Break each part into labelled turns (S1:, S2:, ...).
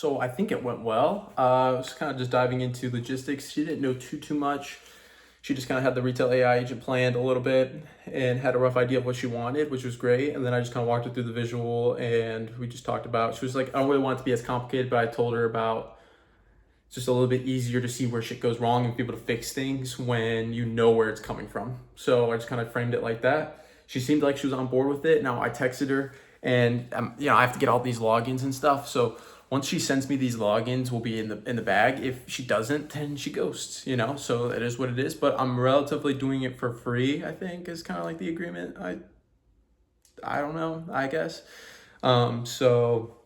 S1: So I think it went well. I was kind of just diving into logistics. She didn't know too much. She just kind of had the retail AI agent planned a little bit and had a rough idea of what she wanted, which was great. And then I just kind of walked her through the visual and we just talked about, she was like, I don't really want it to be as complicated, but I told her about it's just a little bit easier to see where shit goes wrong and be able to fix things when you know where it's coming from. So I just kind of framed it like that. She seemed like she was on board with it. Now I texted her and I have to get all these logins and stuff. So once she sends me these logins, we'll be in the bag. If she doesn't, then she ghosts, So it is what it is. But I'm relatively doing it for free, I think, is kind of like the agreement. I don't know, I guess. So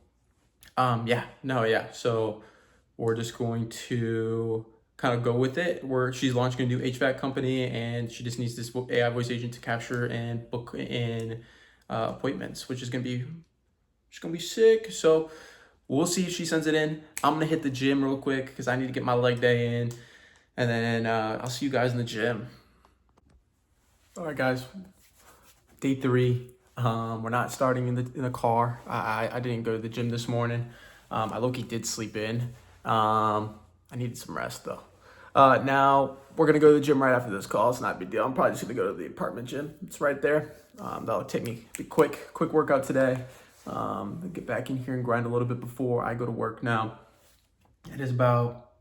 S1: we're just going to kind of go with it. She's launching a new HVAC company and she just needs this AI voice agent to capture and book in appointments, which is gonna be sick. So we'll see if she sends it in. I'm gonna hit the gym real quick because I need to get my leg day in, and then I'll see you guys in the gym. All right, guys. Day 3. We're not starting in the car. I didn't go to the gym this morning. I low-key did sleep in. I needed some rest though. Now we're gonna go to the gym right after this call. It's not a big deal. I'm probably just gonna go to the apartment gym. It's right there. That'll take me a quick workout today. Get back in here and grind a little bit before I go to work. Now it is about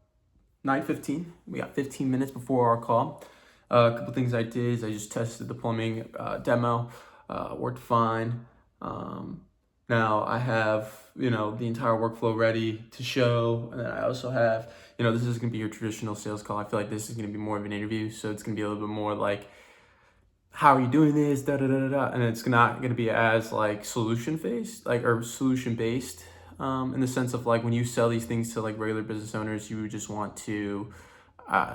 S1: 9:15. We got 15 minutes before our call. A couple things I did is I just tested the plumbing demo. Worked fine. Now I have, the entire workflow ready to show. And then I also have, this is going to be your traditional sales call. I feel like this is going to be more of an interview. So it's going to be a little bit more like, how are you doing this? Da, da, da, da, da. And it's not going to be as like solution based, or solution based, in the sense of like when you sell these things to like regular business owners, you would just want to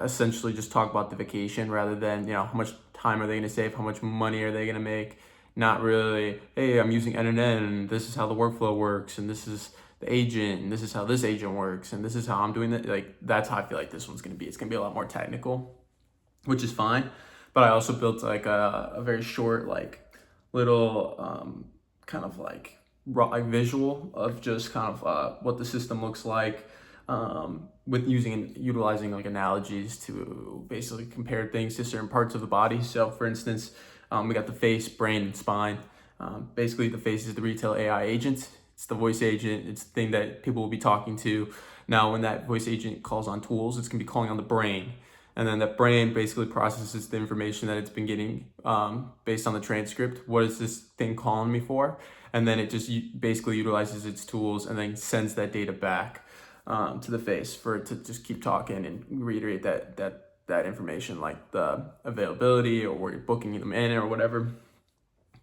S1: essentially just talk about the vacation rather than, how much time are they going to save? How much money are they going to make? Not really, hey, I'm using end-to-end and this is how the workflow works and this is the agent and this is how this agent works and this is how I'm doing it. Like, that's how I feel like this one's going to be. It's going to be a lot more technical, which is fine. But I also built like a very short, like little kind of like visual of just kind of what the system looks like, with utilizing like analogies to basically compare things to certain parts of the body. So for instance, we got the face, brain, and spine. Basically, the face is the retail AI agent. It's the voice agent. It's the thing that people will be talking to. Now, when that voice agent calls on tools, it's going to be calling on the brain. And then that brain basically processes the information that it's been getting based on the transcript. What is this thing calling me for? And then it just basically utilizes its tools and then sends that data back to the face for it to just keep talking and reiterate that information, like the availability or where you're booking them in or whatever.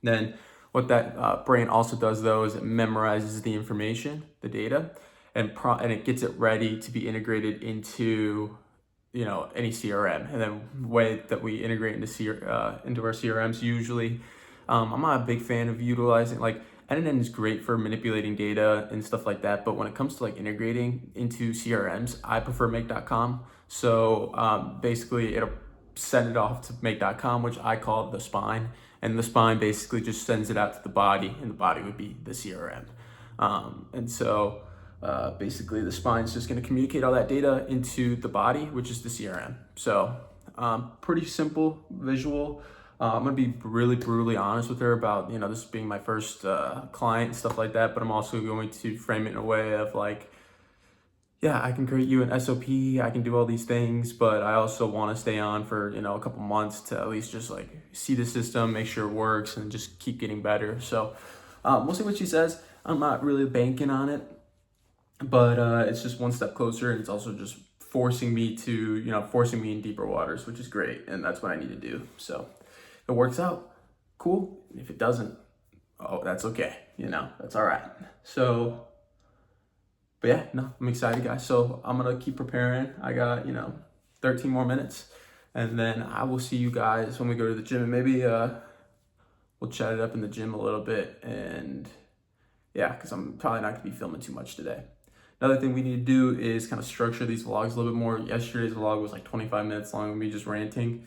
S1: Then what that brain also does though is it memorizes the information, the data, and it gets it ready to be integrated into any CRM. And then the way that we integrate into our CRMs usually, I'm not a big fan of utilizing like end-to-end is great for manipulating data and stuff like that, but when it comes to like integrating into CRMs, I prefer make.com. So basically it'll send it off to make.com, which I call the spine, and the spine basically just sends it out to the body, and the body would be the CRM. And so basically the spine is just going to communicate all that data into the body, which is the CRM. So pretty simple visual. I'm going to be really brutally honest with her about, this being my first client and stuff like that. But I'm also going to frame it in a way of like, yeah, I can create you an SOP. I can do all these things, but I also want to stay on for, a couple months to at least just like see the system, make sure it works, and just keep getting better. So we'll see what she says. I'm not really banking on it, but it's just one step closer. And it's also just forcing me in deeper waters, which is great. And that's what I need to do. So if it works out, cool. If it doesn't, oh, that's okay. That's all right. So, but yeah, no, I'm excited, guys. So I'm going to keep preparing. I got, 13 more minutes, and then I will see you guys when we go to the gym, and maybe we'll chat it up in the gym a little bit. And yeah, because I'm probably not going to be filming too much today. Another thing we need to do is kind of structure these vlogs a little bit more. Yesterday's vlog was like 25 minutes long of me just ranting.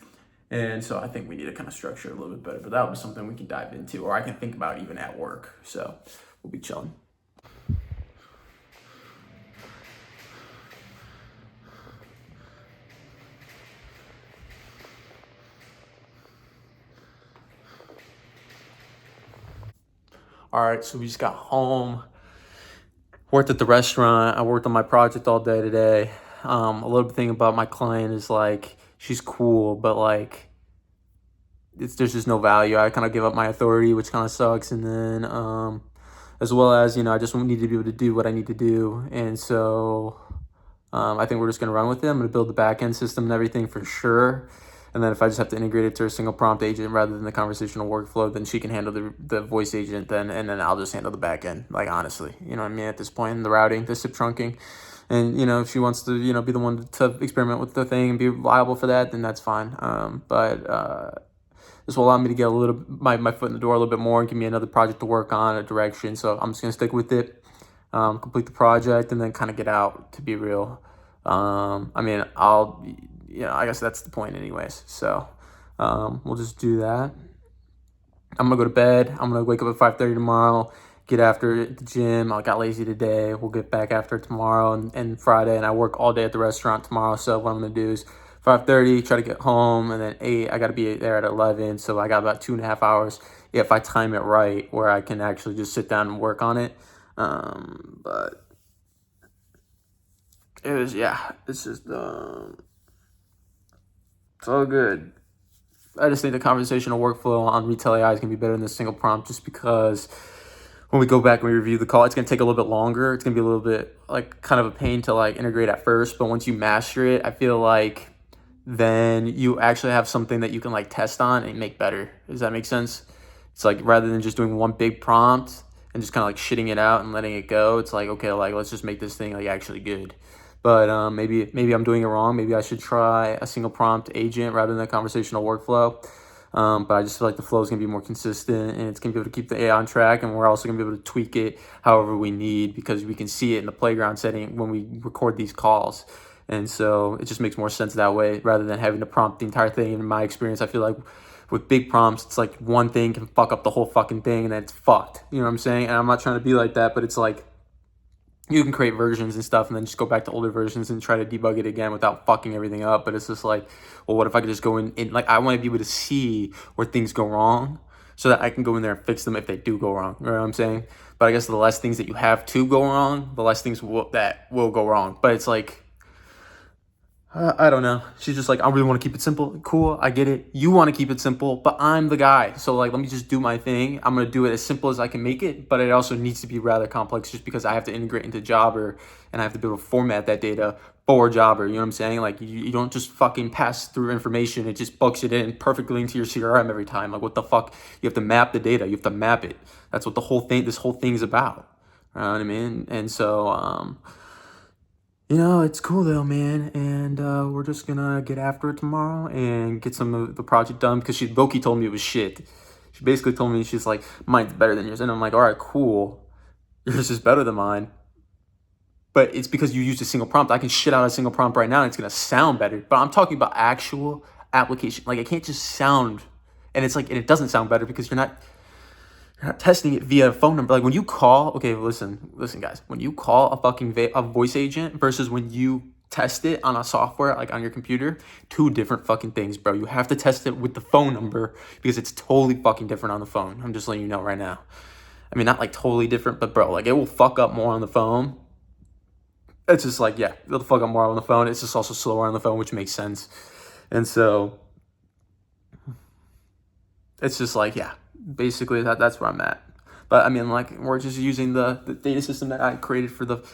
S1: And so I think we need to kind of structure it a little bit better, but that would be something we can dive into, or I can think about even at work. So we'll be chilling. All right, so we just got home, worked at the restaurant. I worked on my project all day today. A little thing about my client is like, she's cool, but like, there's just no value. I kind of give up my authority, which kind of sucks. And then, as well as, I just need to be able to do what I need to do. And so, I think we're just going to run with it. I'm going to build the backend system and everything for sure. And then if I just have to integrate it to a single prompt agent rather than the conversational workflow, then she can handle the voice agent then, and then I'll just handle the backend. Like, honestly, you know what I mean? At this point, the routing, the SIP trunking. And, if she wants to, be the one to experiment with the thing and be liable for that, then that's fine. But this will allow me to get a little my foot in the door a little bit more and give me another project to work on, a direction. So I'm just going to stick with it, complete the project, and then kind of get out, to be real. I mean, I guess that's the point anyways. So we'll just do that. I'm going to go to bed. I'm going to wake up at 5:30 tomorrow, get after the gym. I got lazy today. We'll get back after tomorrow and Friday, and I work all day at the restaurant tomorrow. So what I'm going to do is 5:30, try to get home, and then 8, I got to be there at 11. So I got about 2.5 hours if I time it right, where I can actually just sit down and work on it. But it was, it's just, it's all good. I just think the conversational workflow on Retail AI is going to be better than the single prompt, just because when we go back and we review the call, it's going to take a little bit longer. It's going to be a little bit like kind of a pain to like integrate at first, but once you master it, I feel like then you actually have something that you can like test on and make better. Does that make sense? It's like, rather than just doing one big prompt and just kind of like shitting it out and letting it go, it's like, okay, like let's just make this thing like actually good. But maybe I'm doing it wrong. Maybe I should try a single prompt agent rather than a conversational workflow. But I just feel like the flow is going to be more consistent, and it's going to be able to keep the AI on track, and we're also going to be able to tweak it however we need, because we can see it in the playground setting when we record these calls. And so it just makes more sense that way, rather than having to prompt the entire thing. And in my experience, I feel like with big prompts, it's like one thing can fuck up the whole fucking thing, and then it's fucked. You know what I'm saying? And I'm not trying to be like that, but it's like, you can create versions and stuff and then just go back to older versions and try to debug it again without fucking everything up. But it's just like, well, what if I could just go in like, I want to be able to see where things go wrong so that I can go in there and fix them if they do go wrong. You know what I'm saying? But I guess the less things that you have to go wrong, the less things that will go wrong. But it's like, I don't know. She's just like, I really want to keep it simple. Cool, I get it. You want to keep it simple, but I'm the guy. So like, let me just do my thing. I'm going to do it as simple as I can make it, but it also needs to be rather complex, just because I have to integrate into Jobber and I have to be able to format that data for Jobber. You know what I'm saying? Like, you don't just fucking pass through information. It just books it in perfectly into your CRM every time. Like, what the fuck? You have to map the data. You have to map it. That's what this whole thing is about. You know what I mean? And so, it's cool though, man, and we're just gonna get after it tomorrow and get some of the project done, because Boki told me it was shit. She basically told me, she's like, mine's better than yours, and I'm like, all right, cool, yours is better than mine, but it's because you used a single prompt. I can shit out a single prompt right now and it's gonna sound better, but I'm talking about actual application. Like, it can't just sound, and it's like, and it doesn't sound better because you're not testing it via a phone number. Like, when you call, okay, listen guys, when you call a fucking a voice agent versus when you test it on a software, like on your computer, two different fucking things, bro. You have to test it with the phone number because it's totally fucking different on the phone. I'm just letting you know right now. I mean, not like totally different, but bro, like, it will fuck up more on the phone. It's just like, yeah, it'll fuck up more on the phone. It's just also slower on the phone, which makes sense. And so it's just like, yeah, basically that's where I'm at. But I mean, like, we're just using the data system that I created for the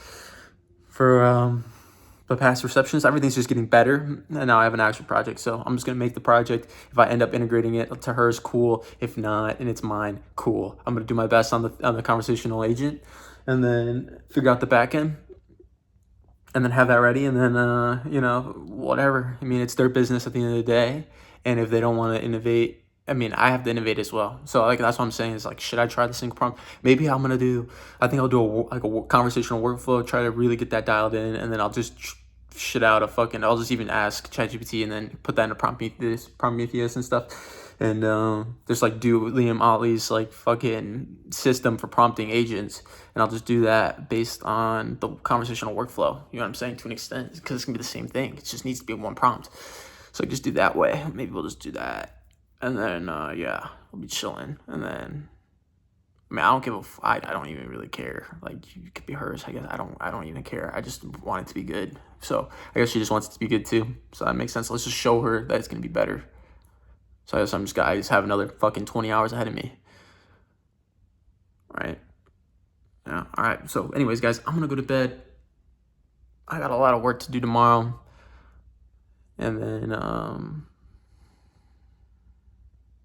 S1: past receptions. Everything's just getting better, and now I have an actual project. So I'm just gonna make the project. If I end up integrating it to hers, cool. If not, and it's mine, cool. I'm gonna do my best on the conversational agent, and then figure out the back end, and then have that ready, and then whatever. I mean, it's their business at the end of the day, and if they don't want to innovate, I mean, I have to innovate as well. So like, that's what I'm saying, is like, should I try the single prompt? Maybe I think I'll do a conversational workflow, try to really get that dialed in, and then I'll just shit out I'll just even ask ChatGPT and then put that into Prometheus and stuff, and just like do Liam Otley's like fucking system for prompting agents, and I'll just do that based on the conversational workflow. You know what I'm saying? To an extent, because it's gonna be the same thing. It just needs to be one prompt. So just do that way. Maybe we'll just do that. And then, we'll be chilling. And then I mean, I don't give I don't even really care. Like, you could be hers, I guess. I don't even care. I just want it to be good. So I guess she just wants it to be good too. So that makes sense. Let's just show her that it's gonna be better. So I guess I just have another fucking 20 hours ahead of me. Right? Yeah. All right. So anyways, guys, I'm gonna go to bed. I got a lot of work to do tomorrow. And then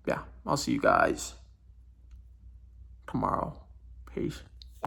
S1: yeah, I'll see you guys tomorrow. Peace.